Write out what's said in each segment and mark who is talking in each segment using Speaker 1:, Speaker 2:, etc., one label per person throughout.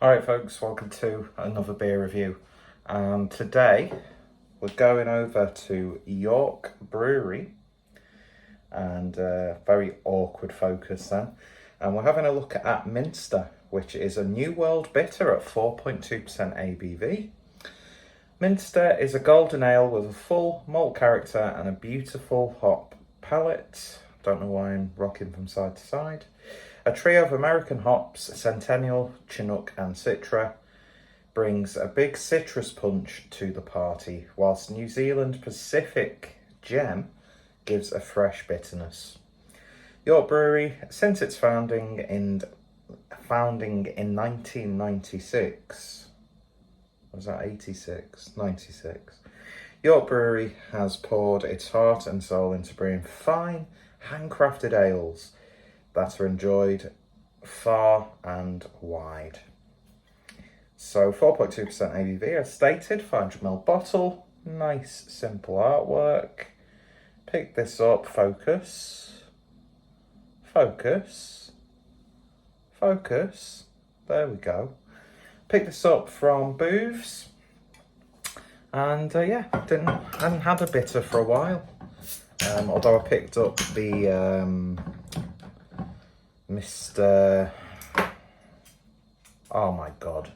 Speaker 1: Alright folks, welcome to another beer review. And today we're going over to York Brewery, and very awkward focus then. And we're having a look at Minster, which is a New World bitter at 4.2% ABV. Minster is a golden ale with a full malt character and a beautiful hop palate. Don't know why I'm rocking from side to side. A trio of American hops, Centenial, Chinook and Citra, brings a big citrus punch to the party, whilst New Zealand Pacific Gem gives a fresh bitterness. York Brewery, since its founding in 1996, was that 86? 96. York Brewery has poured its heart and soul into brewing fine, handcrafted ales that are enjoyed far and wide. So 4.2% ABV as stated, 500ml bottle, nice simple artwork. Pick this up, focus, there we go. Pick this up from Booths, and yeah, hadn't had a bitter for a while. Although I picked up the Mr. Oh my god,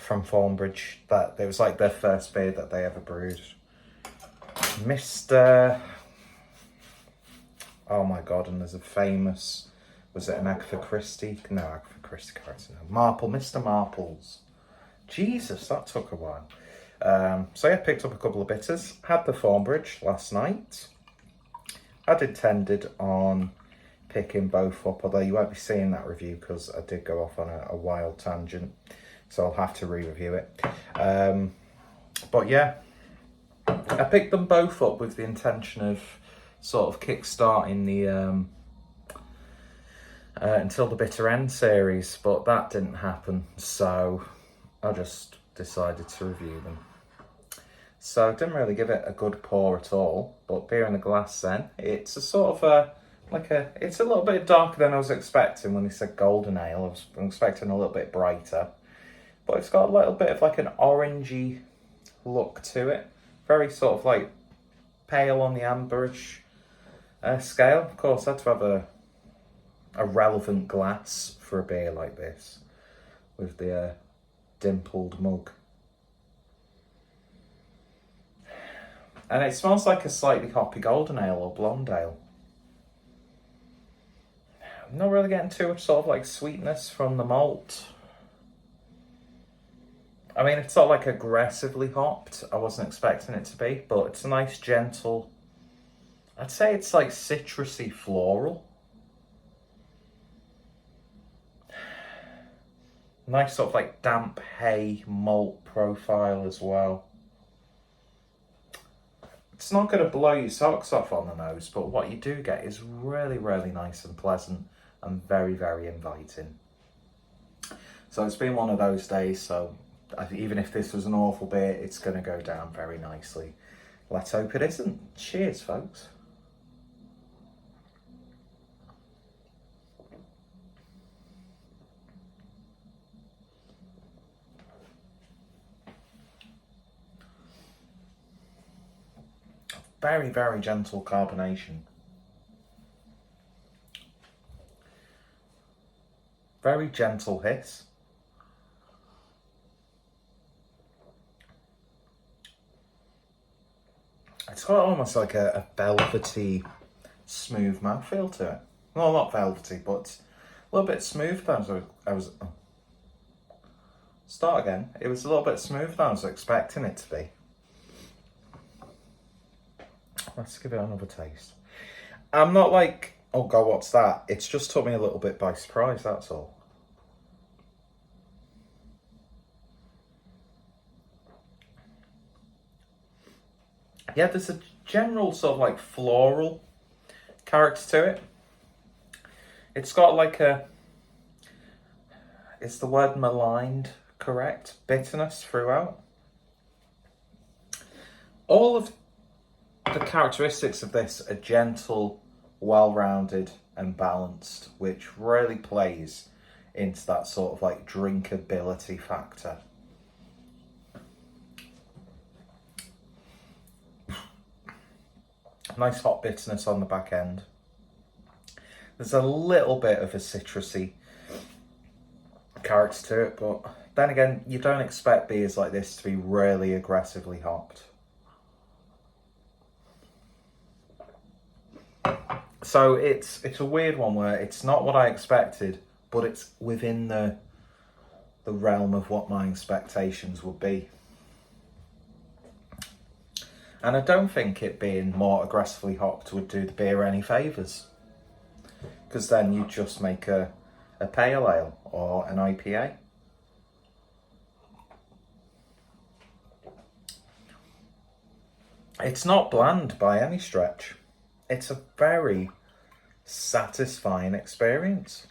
Speaker 1: from Thornbridge. That it was like their first beer that they ever brewed. Mr. Oh my god, and there's a famous, was it an Agatha Christie? No, Agatha Christie character. No. Mr. Marples. Jesus, that took a while. So yeah, picked up a couple of bitters. Had the Thornbridge last night. I'd intended on picking both up, although you won't be seeing that review because I did go off on a wild tangent, so I'll have to re-review it. But yeah, I picked them both up with the intention of sort of kick-starting the Until the Bitter End series, but that didn't happen, so I just decided to review them. So I didn't really give it a good pour at all, but beer in the glass then, it's a sort of it's a little bit darker than I was expecting when they said golden ale. I was expecting a little bit brighter, but it's got a little bit of like an orangey look to it. Very sort of like pale on the amberish scale. Of course, I had to have a relevant glass for a beer like this with the dimpled mug. And it smells like a slightly hoppy golden ale or blonde ale. I'm not really getting too much sort of like sweetness from the malt. I mean, it's not like aggressively hopped. I wasn't expecting it to be, but it's a nice gentle, I'd say it's like citrusy floral. Nice sort of like damp hay malt profile as well. It's not going to blow your socks off on the nose, but what you do get is really, really nice and pleasant and very, very inviting. So it's been one of those days, so even if this was an awful beer, it's going to go down very nicely. Let's hope it isn't. Cheers, folks. Very, very gentle carbonation. Very gentle hiss. It's got almost like a velvety, smooth mouthfeel to it. Well, not velvety, but a little bit smooth than Start again. It was a little bit smoother than I was expecting it to be. Let's give it another taste. I'm not like, oh god, what's that? It's just took me a little bit by surprise, that's all. Yeah, there's a general sort of like floral character to it. It's got like is the word maligned correct? Bitterness throughout. All of the characteristics of this are gentle, well-rounded and balanced, which really plays into that sort of like drinkability factor. Nice hot bitterness on the back end. There's a little bit of a citrusy character to it, but then again, you don't expect beers like this to be really aggressively hopped. So it's a weird one where it's not what I expected, but it's within the realm of what my expectations would be. And I don't think it being more aggressively hopped would do the beer any favours, because then you'd just make a pale ale or an IPA. It's not bland by any stretch. It's a very satisfying experience.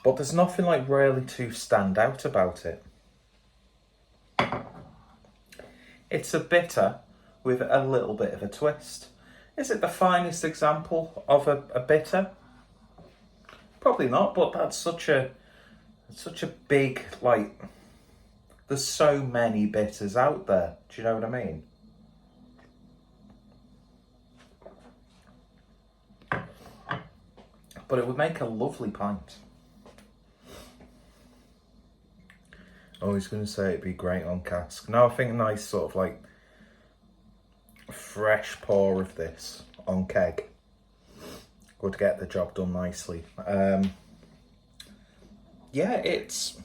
Speaker 1: But there's nothing like really to stand out about it. It's a bitter with a little bit of a twist. Is it the finest example of a bitter? Probably not, but that's such a big, like, there's so many bitters out there. Do you know what I mean? But it would make a lovely pint. I was going to say it'd be great on cask. No, I think a nice sort of like fresh pour of this on keg would get the job done nicely. Yeah, it's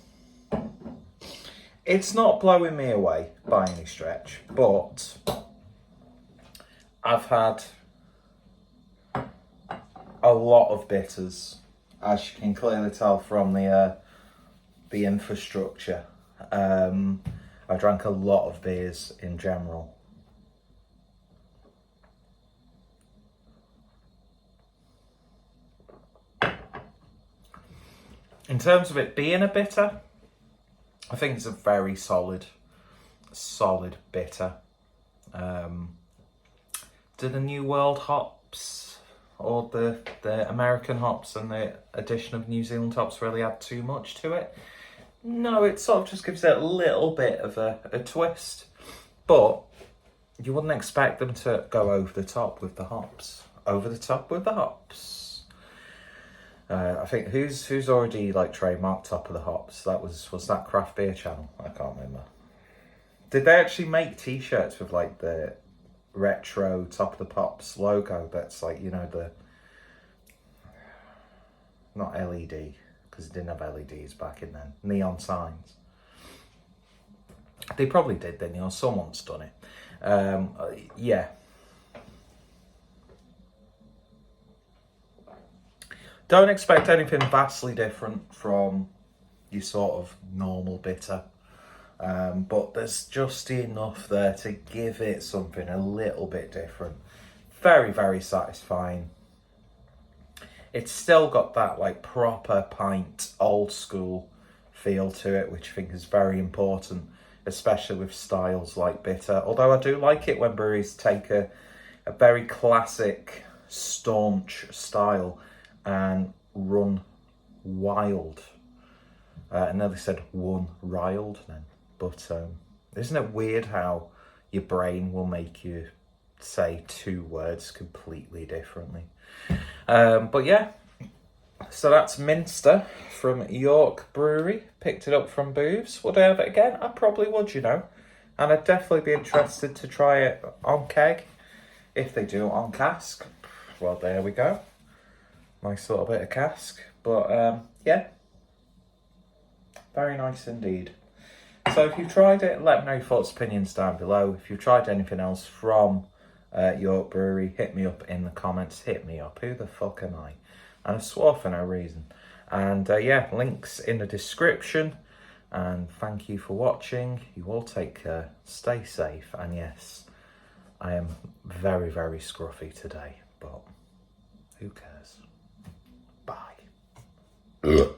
Speaker 1: not blowing me away by any stretch, but I've had a lot of bitters, as you can clearly tell from the infrastructure. I drank a lot of beers in general. In terms of it being a bitter, I think it's a very solid bitter. Do the New World hops or the American hops and the addition of New Zealand hops really add too much to it? No, it sort of just gives it a little bit of a twist, but you wouldn't expect them to go over the top with the hops. Over the top with the hops. I think who's already like trademarked top of the hops? That was that Craft Beer Channel? I can't remember. Did they actually make t-shirts with like the retro Top of the Pops logo? That's like, you know, the not LED, because it didn't have LEDs back in then. Neon signs. They probably did, didn't they? Or someone's done it. Yeah. Don't expect anything vastly different from your sort of normal bitter. But there's just enough there to give it something a little bit different. Very, very satisfying. It's still got that like proper pint, old school feel to it, which I think is very important, especially with styles like bitter. Although I do like it when breweries take a very classic, staunch style and run wild. I nearly said one riled then, but isn't it weird how your brain will make you say two words completely differently? But yeah, so that's Minster from York Brewery. Picked it up from Booths. Would I have it again? I probably would, you know. And I'd definitely be interested to try it on keg. If they do it on cask, well, there we go. Nice little bit of cask. But yeah, very nice indeed. So if you've tried it, let me know your thoughts, opinions down below. If you've tried anything else from York Brewery, hit me up in the comments. Hit me up. Who the fuck am I? And I swore for no reason. And yeah, links in the description. And thank you for watching. You all take care. Stay safe. And yes, I am very, very scruffy today. But who cares? Bye.